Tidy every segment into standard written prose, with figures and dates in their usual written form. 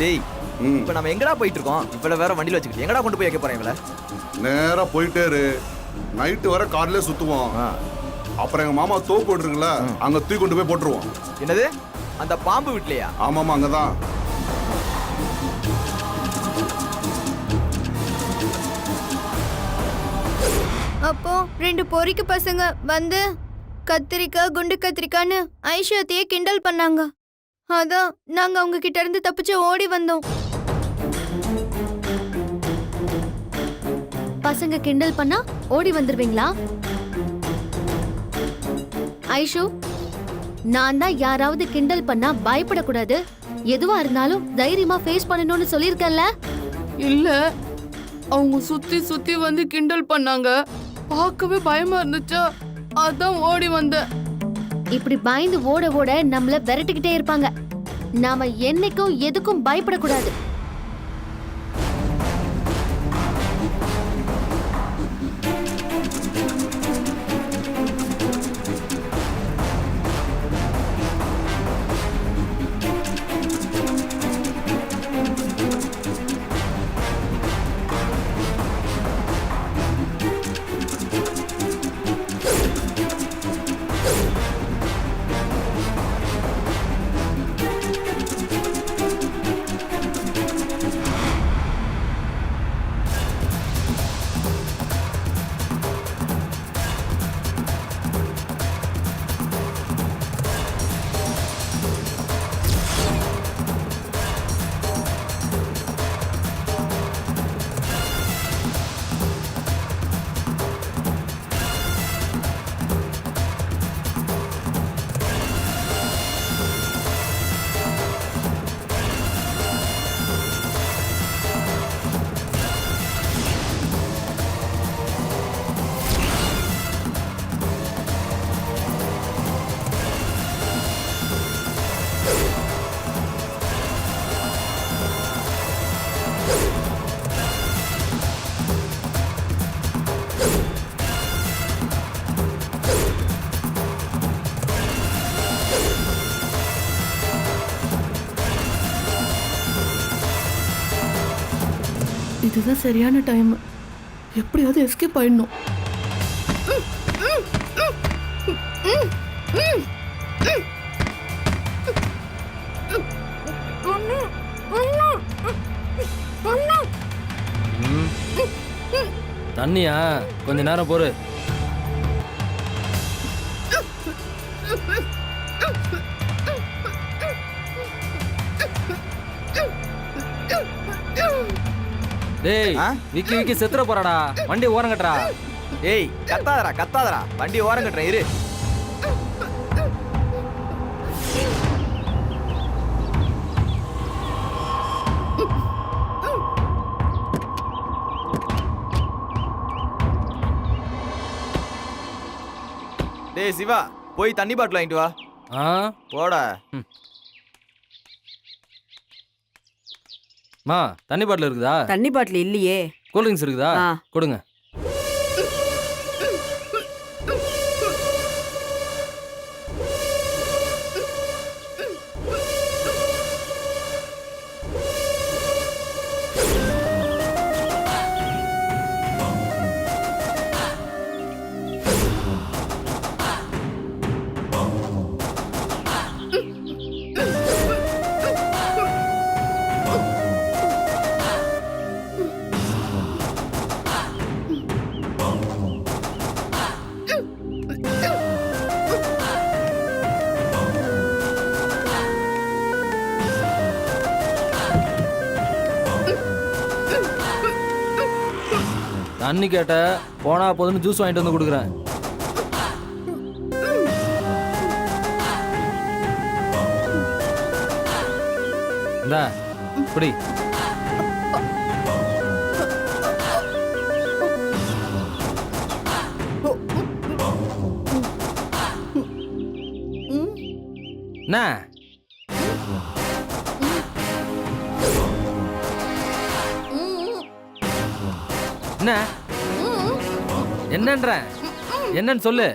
டேய் இப்போ நம்ம எங்கடா போயிட்டு இருக்கோம்? இவ்வளவு வேற வண்டியில வச்சுக்கிட்டு எங்கடா கொண்டு போய் வைக்க போறேன் இவள? நேரா போயிட்டே இரு, நைட்டு வர கார்லயே சுத்துவோம். அப்புறம் எங்க மாமா தோப்பு போட்டுருங்கள, அங்க தூக்கி கொண்டு போய் போட்டுருவோம். என்னது? அந்த பாம்பு வீட்லயா? ஆமாமா, அங்கதான். அப்போ 2 பொறிக்கு பசங்க வந்து கத்திரிக்காய் குண்டு கத்திரிக்கான்னு ஐஷாத்தையே கிண்டல் பண்ணாங்க. அதான் நாங்க அவங்க கிட்ட இருந்து தப்பிச்சு ஓடி வந்தோம். பசங்க கிண்டல் பண்ணா ஓடி வந்துருவீங்களா? ஐஷு, நான் தான் யாராவது கிண்டல் பண்ணா பயப்படக்கூடாது, எதுவா இருந்தாலும் தைரியமா ஃபேஸ் பண்ணணும்னு சொல்லியிருக்கேன்ல. இல்ல, அவங்க சுத்தி சுத்தி வந்து கிண்டல் பண்ணாங்க. பார்க்கவே பயமா இருந்துச்சா, அதான் ஓடி வந்தேன். இப்படி பயந்து ஓட ஓட நம்மள விரட்டிக்கிட்டே இருப்பாங்க. நாம என்னைக்கும் எதுக்கும் பயப்படக்கூடாது. இதுதான் சரியான டைம், எப்படியாவது எஸ்கேப் ஆயிடணும். தண்ணியா? கொஞ்ச நேரம் பொறு. டேய், விக்கி விக்கி செத்துற போறாடா, வண்டி ஓரம் கட்டுறா. ஏய் கத்தாதடா, வண்டி ஓரம் கட்டுறேன் இரு. டேய் சிவா, போய் தண்ணி பாட்டில் வாங்கிட்டு வா. போடா. மா, தண்ணி பாட்டில் இருக்குதா? தண்ணி பாட்டில் இல்லையே. கூல் ட்ரிங்க்ஸ் இருக்குதா? கொடுங்க. தண்ணி கேட்ட போனா போதுன்னு ஜூஸ் வாங்கிட்டு வந்து கொடுக்குறேன். இந்தா குடி. என்ன என்ன என்னன்ற என்னன்னு சொல்லு.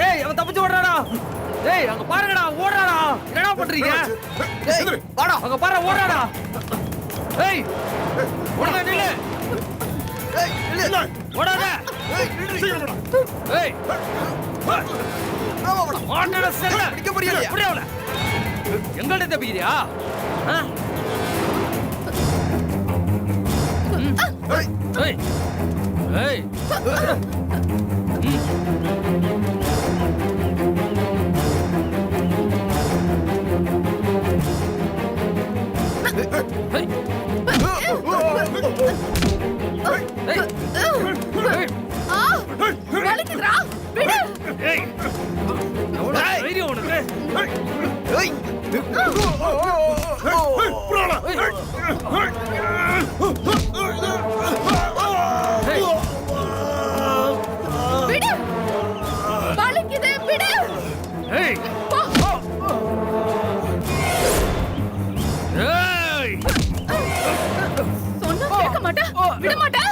ஏய் அவன் தப்பிச்சு ஓடுறாடா. டேய் அங்க பாருங்கடா ஓடுறாடா என்னடா பண்றீங்க டேய் வாடா அங்க பாரு ஓடுறாடா ஏய் ஓடுடா நில்லு ஏய் நில்லு ஓடாத ஏய் ஏய் ஓடுடா செல்ல பிடிக்க முடியல எங்கள்ட்ட தப்பிக்கிறியா ஏய் ஏய் வலிக்குதுடா விடு ஏய் எவ்வளவு தைரியம் உனக்கு ஏய் விடு வலிக்குது விடு ஏய் ஏய் சொன்னா கேட்க மாட்டே விட மாட்டே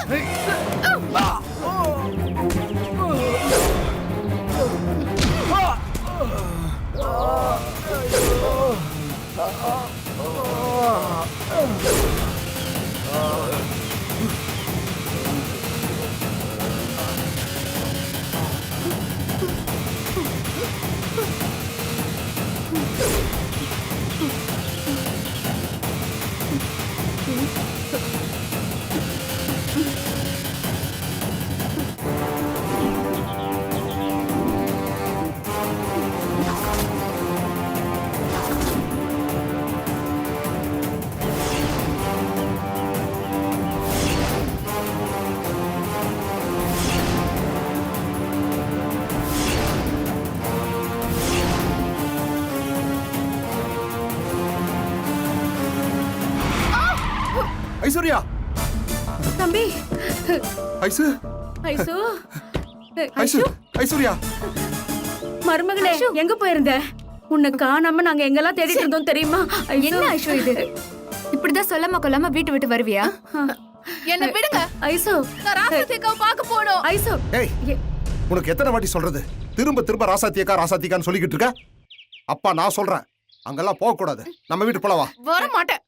ஐஸ்வர்யா தம்பி ஐசு ஐசு ஐசு ஐஸ்வர்யா மருமகளே எங்க போயிருந்த உன்னை காணாம நாங்க எங்கெல்லாம் தேடிட்டு இருந்தோம் தெரியுமா என்ன ஐஷு இது இப்படிதான் சொல்லாம கொல்லாம வீட்டு விட்டு வருவியா? என்ன விடுங்க ஐசு நான் ராசத்தியக்காவை பார்க்க போறோம் ஐசு ஏய் உனக்கு எத்தனை வாட்டி சொல்றது திரும்ப திரும்ப ராசாத்தியக்கான்னு சொல்லிக்கிட்டு இருக்க அப்பா நான் சொல்றேன் அங்கெல்லாம் போக கூடாது நம்ம வீட்டு போலவா வர மாட்டேன்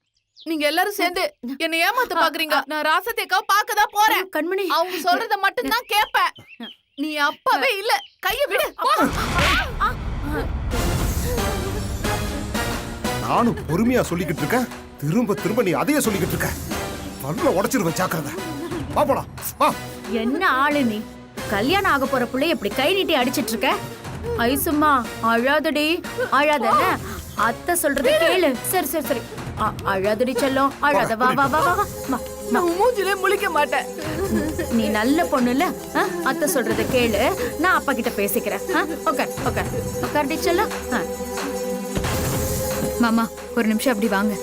நீங்க எல்லாரும் சேர்ந்து என்ன ஏமாத்த பாக்குறீங்க நான் ராசத்தியக்காவை பார்க்க தான் போறேன் கண்மணி அவங்க சொல்றத மட்டும் தான் கேட்பேன் நீ அப்பவே இல்ல கைய விடு நானும் பொறுமையா சொல்லிக்கிட்டு இருக்கேன் திரும்ப திரும்ப நீ அதையே சொல்லிக்கிட்டு இருக்க பல்ல உடைச்சிருவேன் ஜாக்கிரதை வா போலாம் வா என்ன ஆளு நீ கல்யாணம் ஆக போற புள்ளைய இப்படி கை நீட்டி அடிச்சிட்டு இருக்க ஐசும்மா அழாதடி அழாத அத்தை சொல்றது கேளு சரி சரி சரி அழாதடி செல்லம் அழாத வா வா வா வா வா வா நான் மூஞ்சிலே முழிக்க மாட்டேன் நீ நல்ல பொண்ணு இல்ல அத்தை சொல்றத கேளு நான் அப்பா கிட்ட பேசிக்கிறேன் ஓகே ஓகே உட்கார்டி செல்லம் மாமா ஒரு நிமிஷம் அப்படி வாங்க.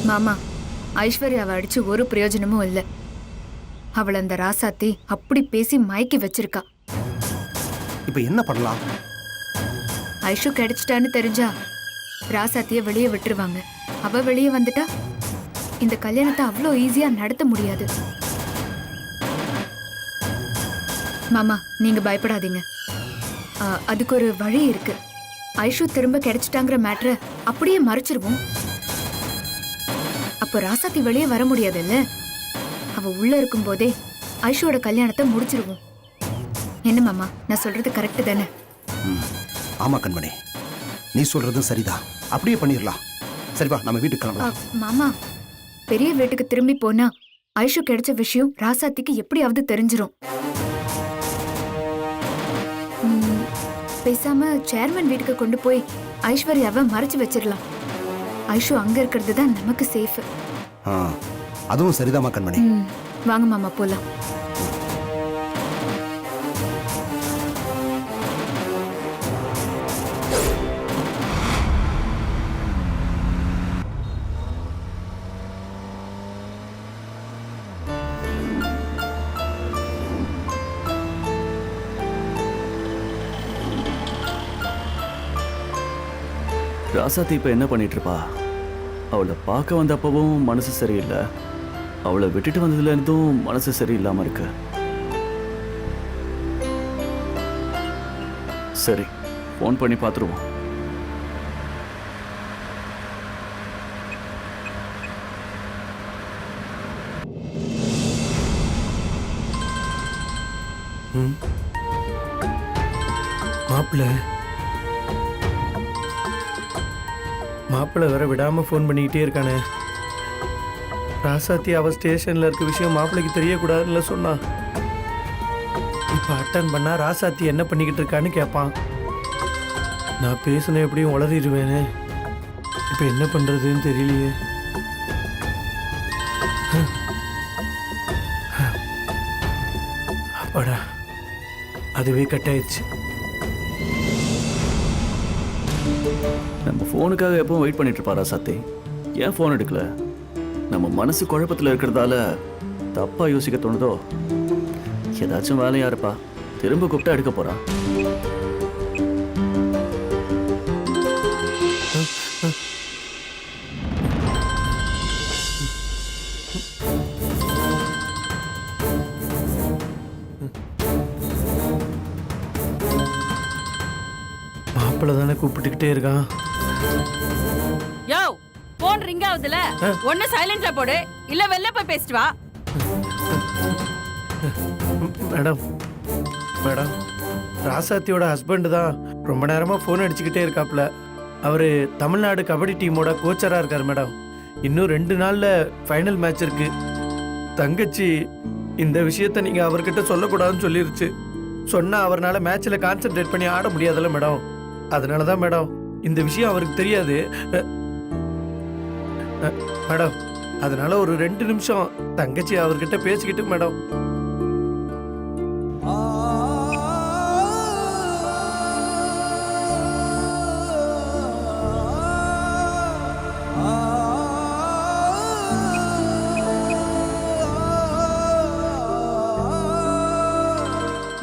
மாமா ஐஸ்வர்யாவை அடிச்சு ஒரு பிரயோஜனமும் இல்ல. அவளை அந்த ராசாத்தி அப்படி பேசி மயக்கி வச்சிருக்கா. இப்ப என்ன பண்ணலாம்? ஐஷு கிடைச்சிட்டான்னு தெரிஞ்சா ராசாத்திய வெளியே விட்டுருவாங்க. அவ வெளியே வந்துட்டா இந்த கல்யாணத்தை அவ்வளோ ஈஸியா நடத்த முடியாது. மாமா நீங்க பயப்படாதீங்க. அதுக்கு ஒரு வழி இருக்கு. ஐஷு திரும்ப கிடைச்சிட்டாங்கிற மேட்டரை அப்படியே மறைச்சிருவோம். அப்போ ராசாத்தி வெளியே வர முடியாதுல்ல. அவ உள்ள இருக்கும் போதே ஐஷுவோட கல்யாணத்தை முடிச்சிருவோம். என்ன மாமா நான் சொல்றது கரெக்ட் தானே? ஆமா கண்மணி நீ சொல்றதும் சரிதான். அப்படியே பண்ணிடலாம். சரிவா நம்ம வீட்டுக்கு கிளம்பலாம். மாமா பெரிய வீட்டுக்கு திரும்பி போனா ஐஷு கிடைச்ச விஷயம் ராசாத்திக்கு எப்படியாவது தெரிஞ்சிரும். பேசாம சேர்மன் வீட்டுக்கு கொண்டு போய் ஐஸ்வர்யாவை மறைச்சு வச்சிடலாம். ஐஷு அங்க இருக்கிறது தான் நமக்கு சேஃப். அதுவும் சரிதாமா கண்மணி. வாங்க மாமா போலாம். ராசாத்தி இப்போ என்ன பண்ணிட்டு இருப்பா? அவளை பார்க்க வந்தப்பவும் மனசு சரியில்லை. அவளை விட்டுட்டு வந்ததுல இருந்தும் மனசு சரியில்லாம இருக்கு. சரி, ஃபோன் பண்ணி பார்த்துருவோம். மாப்பிள்ளை வேற விடாம ஃபோன் பண்ணிக்கிட்டே இருக்கானே. ராசாத்தி அவ ஸ்டேஷன்ல இருக்க விஷயம் மாப்பிள்ளைக்கு தெரியக்கூடாதுன்னு சொன்னான். இப்ப அட்டன் பண்ணா ராசாத்தி என்ன பண்ணிக்கிட்டு இருக்கான்னு கேட்பான். நான் பேசுன எப்படியும் உளறிடுவேனே. இப்ப என்ன பண்றதுன்னு தெரியலையே. அப்பாடா, அதுவே கட் ஆயிடுச்சு. நம்ம ஃபோனுக்காக எப்பவும் வெயிட் பண்ணிட்டு இருப்பாரா சத்தி? ஏன் ஃபோன் எடுக்கல? நம்ம மனசு குழப்பத்தில் இருக்கிறதால தப்பா யோசிக்க தோணுதோ? ஏதாச்சும் வேலையா இருப்பா, திரும்ப கூப்பிட்டா எடுக்க போறான். மாப்பிள்ளை தானே கூப்பிட்டுக்கிட்டே இருக்கான். யோ, போன் ரிங் ஆகுதுல, ஒண்ணு சைலண்ட்ல போடு, இல்ல வெளில போய் பேசிட்டு வா. மேடம் மேடம், ராசாத்தியோட ஹஸ்பண்ட் தான் ரொம்ப நேரமா ஃபோன் அடிச்சுக்கிட்டே இருக்காப்ல. அவரு தமிழ்நாடு கபடி டீமோட கோச்சரா இருக்காரு மேடம். இன்னும் 2 நாள்ல ஃபைனல் மேட்ச் இருக்கு. தங்கச்சி இந்த விஷயத்த நீங்க அவர்கிட்ட சொல்லக்கூடாதுன்னு சொல்லிருச்சு. சொன்னா அவர்னால மேட்ச்ல கான்சென்ட்ரேட் பண்ணி ஆட முடியாதுல்ல மேடம். அதனாலதான் மேடம் இந்த விஷயம் அவருக்கு தெரியாது மேடம். அதனால ஒரு 2 நிமிஷம் தங்கச்சி அவர்கிட்ட பேசிக்கிட்டு மேடம்.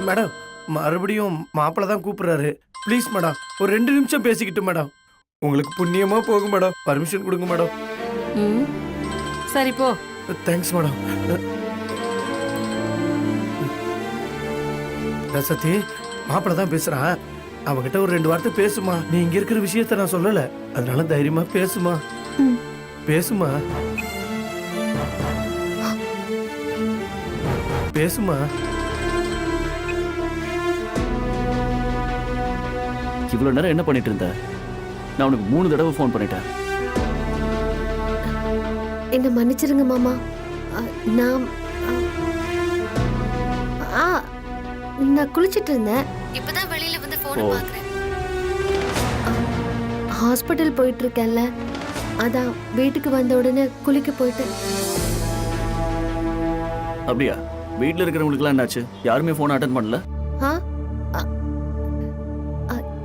மேடம், மறுபடியும் மாப்பிள்ளை தான் கூப்பிடுறாரு. ப்ளீஸ் மேடம், ஒரு 2 நிமிஷம் பேசிக்கிட்டு மேடம். உங்களுக்கு புண்ணியமா போகும் மேடம். பர்மிஷன் கொடுங்க மேடம். சரி போ. Thanks madam. ரசதி, மாப்பிள்ளை தான் பேசுறான். அவகிட்ட ஒரு 2 வார்த்தை பேசுமா. நீ இங்க இருக்கிற விஷயத்த நான் சொல்லல, அதனால தைரியமா பேசுமா. பேசுமா பேசுமா. இவ்வளவு நேரம் என்ன பண்ணிட்டு இருந்த? நான் உனக்கு 3 தடவை ஃபோன் பண்ணிட்டேன். என்ன மன்னிச்சிருங்க மாமா. நான் நான் குளிச்சிட்டு இருந்தேன். இப்பதான் வெளியில வந்து போன் பாக்குறேன். ஹாஸ்பிட்டல் போயிட்டு இருக்கேன்ல, அதான் வீட்டுக்கு வந்த உடனே குளிக்க போயிட்டு. அப்படியா? வீட்டில் இருக்கிறவங்களுக்குலாம் என்னாச்சு? யாருமே ஃபோன் அட்டன் பண்ணல?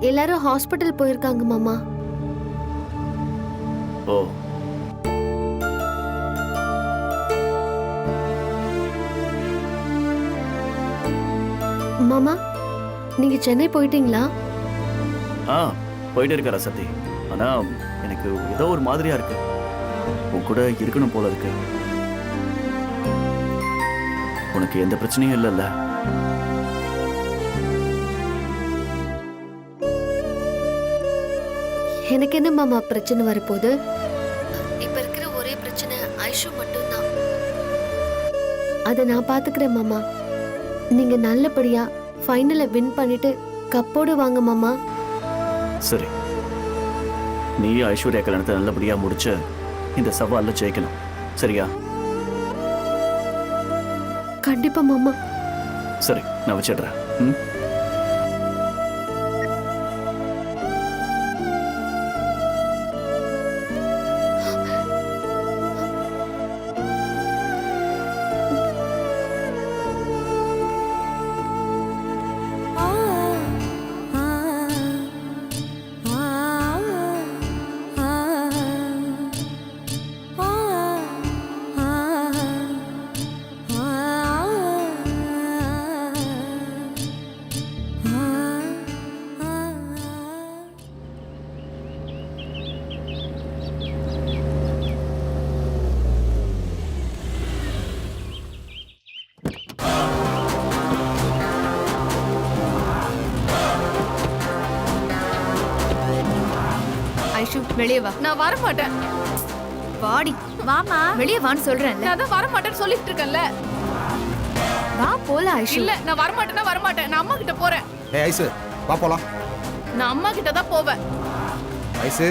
எல்லாரும் ஹாஸ்பிட்டல் போயிருக்காங்க மாமா. ஓ, மாமா, நீங்க சென்னை போயிட்டீங்களா? போயிட்டே இருக்காரா சத்தி. ஆனா எனக்கு ஏதோ ஒரு மாதிரியா இருக்கு. உன் கூட இருக்கணும் போல இருக்கு. உனக்கு எந்த பிரச்சனையும் இல்லைல்ல? எனக்கு என்ன மாமா பிரச்சனை வரப்போகுது? இப்ப இருக்கிற ஒரே பிரச்சனை ஐஷு மட்டும்தான். அதை நான் பாத்துக்கிறேன் மாமா. நீங்க நல்லபடியா ஃபைனலை வின் பண்ணிட்டு கப்போடு வாங்க மாமா. சரி, நீ ஐஸ்வர்யா கல்யாணத்தை நல்லபடியா முடிச்சு இந்த சவால்ல ஜெயிக்கணும். சரியா? கண்டிப்பா மாமா. சரி, நான் வச்சிடுறேன். வெளியே வா. நான் வர மாட்டேன். வாடி வாமா. வெளியே வான்னு சொல்றேன்ல. நான் தான் வர மாட்டேன்னு சொல்லிட்டு இருக்கேன்ல. வா போல ஐஷு. இல்ல நான் வர மாட்டேன்னா வர மாட்டேன். நான் அம்மா கிட்ட போறேன். ஏய் ஐசு வா போலாம். நான் அம்மா கிட்ட தான் போவேன். ஐசு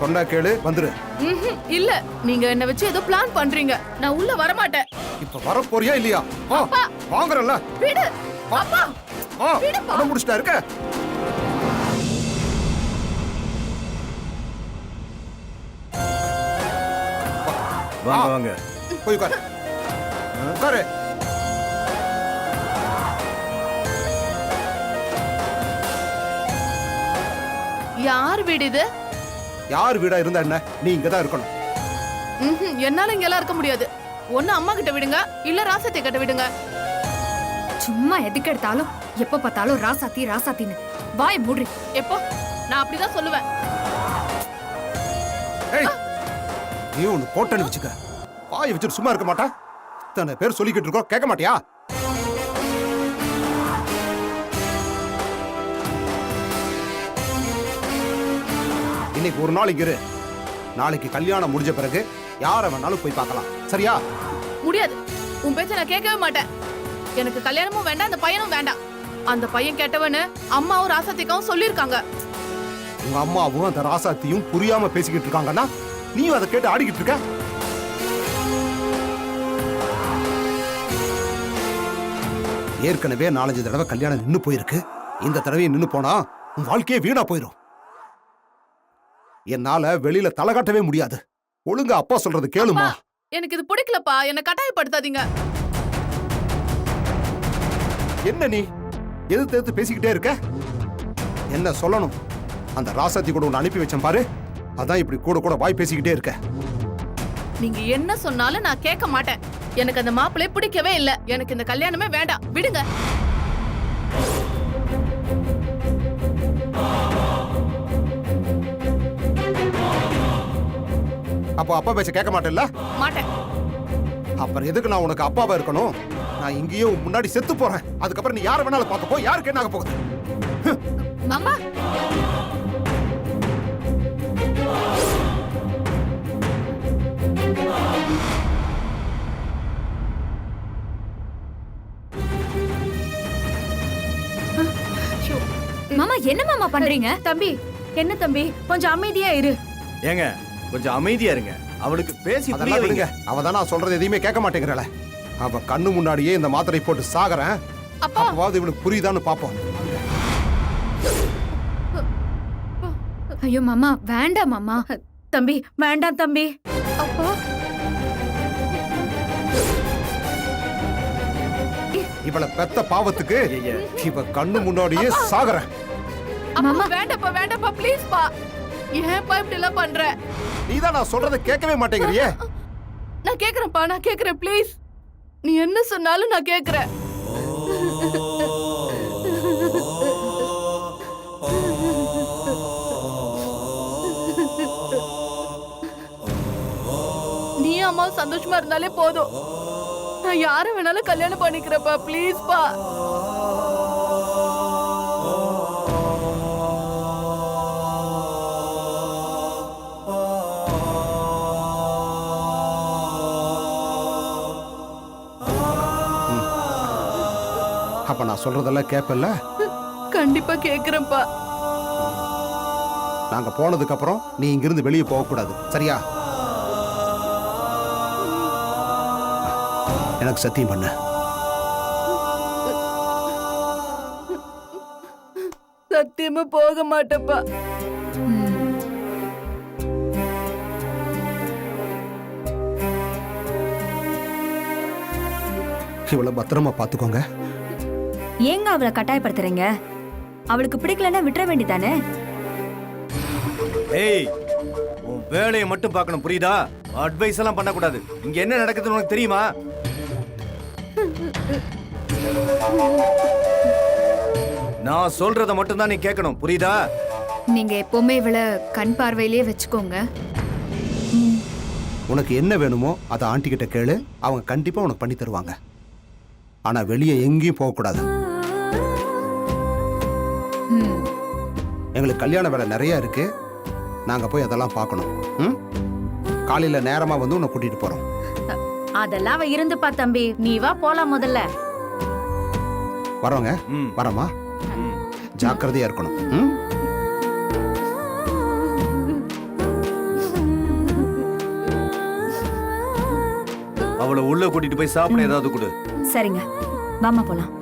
சொன்னா கேளு வந்துரு. இல்ல நீங்க என்ன வச்சு ஏதோ பிளான் பண்றீங்க. நான் உள்ள வர மாட்டேன். இப்ப வர போறியா இல்லையா? வாங்குறல்ல. விடு. அப்பா விடுப்பா. முடிச்சிட்டா இருக்க. வாங்க வாங்க. போய் உட்காரு. உட்காரு. யார் வீடு இது? யார் வீடா இருந்தா என்ன, நீ இங்கதான் இருக்கணும். என்னால இங்க எல்லாம் இருக்க முடியாது. ஒண்ணு அம்மா கிட்ட விடுங்க, இல்ல ராசத்தை கிட்ட விடுங்க. சும்மா எதுக்கு எடுத்தாலும் எப்ப பார்த்தாலும் ராசாத்தி ராசாத்தின்னு வாய மூடி. எப்போ? நான் அப்படிதான் சொல்லுவேன். ஏய் நீ ஒண்ணு போட்டன்னு வச்சுக்க. வாயை வச்சுட்டு சும்மா இருக்க மாட்டா? இத்தனை பேர் சொல்லிக்கிட்டு இருக்கோம், கேட்க மாட்டியா? இன்னைக்கு ஒரு நாள் இங்க இரு. நாளைக்கு கல்யாணம் முடிஞ்ச பிறகு யார வேணாலும் போய் பார்க்கலாம், சரியா? முடியாது. உன் பேச்ச நான் கேட்கவே மாட்டேன். எனக்கு கல்யாணமும் வேண்டாம், அந்த பையனும் வேண்டாம். அந்த பையன் கெட்டவனு அம்மாவும் ராசத்திக்காவும் சொல்லிருக்காங்க. உங்க அம்மாவும் அந்த ராசாத்தியும் புரியாம பேசிக்கிட்டு இருக்காங்கன்னா நீயும் அதை கேட்டு ஆடிக்கிட்டு இருக்க. ஏற்கனவே 4-5 தடவை கல்யாணம் நின்னு போயிருக்கு. இந்த தடவையும் நின்னு போனா உன் வாழ்க்கையே வீணா போயிடும். என்னால வெளியில தலை காட்டவே முடியாது. ஒழுங்கா அப்பா சொல்றது கேளுமா. எனக்கு இது பிடிக்கலப்பா, என்ன கட்டாயப்படுத்தாதீங்க. என்ன நீ எதிர்த்து எதிர்த்து பேசிக்கிட்டே இருக்க? என்ன சொல்லணும்? அந்த ராசாத்தி கூட உன்னை அனுப்பி வச்சேன் பாரு, அதான் இப்படி கூட கூட வாய் பேசிக்கிட்டே இருக்க. நீங்க என்ன சொன்னாலும் நான் கேட்க மாட்டேன். எனக்கு அந்த மாப்பிள்ளை பிடிக்கவே இல்ல. எனக்கு இந்த கல்யாணமே வேண்டாம், விடுங்க. அப்போ அப்பா பேச கேட்க மாட்டேல்ல? மாட்டேன். அப்புறம் எதுக்கு நான் உனக்கு அப்பாவா இருக்கணும்? நான் இங்கேயே உன் முன்னாடி செத்து போறேன். அதுக்கப்புறம் நீ யார வேணாலும் பார்க்க போ. யாருக்கு என்ன ஆக போகுது? அம்மா மாமா என்ன மாமா பண்றீங்க? தம்பி என்ன தம்பி, கொஞ்சம் அமைதியா இரு. ஏங்க கொஞ்சம் அமைதியா இருங்க. அவளுக்கு பேசி புரிய அதெல்லாம் வைங்க. விடுங்க. அவ தான் நான் சொல்றது எதையுமே கேட்க மாட்டேங்கிறல. அவ கண்ணு முன்னாடியே இந்த மாத்திரை போட்டு சாகுறேன். அப்பா அப்பவாவது இவளுக்கு புரியுதான்னு பாப்போம். ஐயோ மாமா வேண்டாம் மாமா. தம்பி வேண்டாம் தம்பி. அப்பா இவளை பெத்த பாவத்துக்கு இவ கண்ணு முன்னாடியே சாகுறேன். அம்மா வேண்டாப்பா வேண்டாப்பா ப்ளீஸ் பா. ஏன்ப்பா இப்படி எல்லாம் பண்ற? நீதான் நான் சொல்றதை கேட்கவே மாட்டேங்கிறியே. நான் கேக்குறேன்ப்பா, நான் கேக்குறேன் ப்ளீஸ். நீ என்ன சொன்னாலும் நான் கேக்குறேன். நீ அம்மா சந்தோஷமா இருந்தாலே போதும். நான் யார வேணாலும் கல்யாணம் பண்ணிக்கிறப்பா ப்ளீஸ் பா. அப்ப நான் சொல்றதெல்லாம் கேட்பல்ல? கண்டிப்பா கேக்குறேன்ப்பா. நாங்க போனதுக்கு அப்புறம் நீ இங்கிருந்து வெளியே போக கூடாது, சரியா? எனக்கு சத்தியம் பண்ண. சத்தியமா போக மாட்டேப்பா. இவ்வளவு பத்திரமா பாத்துக்கோங்க. ஏங்க அவளை கட்டாயப்படுத்துறீங்க? அவளுக்கு பிடிக்கலன்னா விட்டுற வேண்டியதானே? ஏய் உன் வேலையை மட்டும் பார்க்கணும், புரியுதா? அட்வைஸ் எல்லாம் பண்ணக்கூடாது. இங்க என்ன நடக்குதுன்னு உனக்கு தெரியுமா? நான் சொல்றத மட்டும் தான் நீ கேட்கணும், புரியுதா? நீங்க எப்பவுமே இவளை கண் பார்வையிலேயே வச்சுக்கோங்க. உனக்கு என்ன வேணுமோ அதை ஆண்டி கிட்ட கேளு, அவங்க கண்டிப்பா உனக்கு பண்ணி தருவாங்க. ஆனா வெளியே எங்கேயும் போகக்கூடாது. எங்களுக்கு கல்யாண வேலை நிறைய இருக்கு. நாங்க போய் அதெல்லாம் பார்க்கணும். ம்? காலையில நேரமா வந்து உன்னை கூட்டிட்டு போறோம். அதெல்லாம் அவ இருந்துப்பா தம்பி, நீ வா போலாம் முதல்ல. வரோங்க. ம். வரமா? ஜாக்கிரதையா இருக்கணும். ம்? அவளை உள்ள கூட்டிட்டு போய் சாப்பிட ஏதாவது கொடு. சரிங்க, வாமா போலாம்.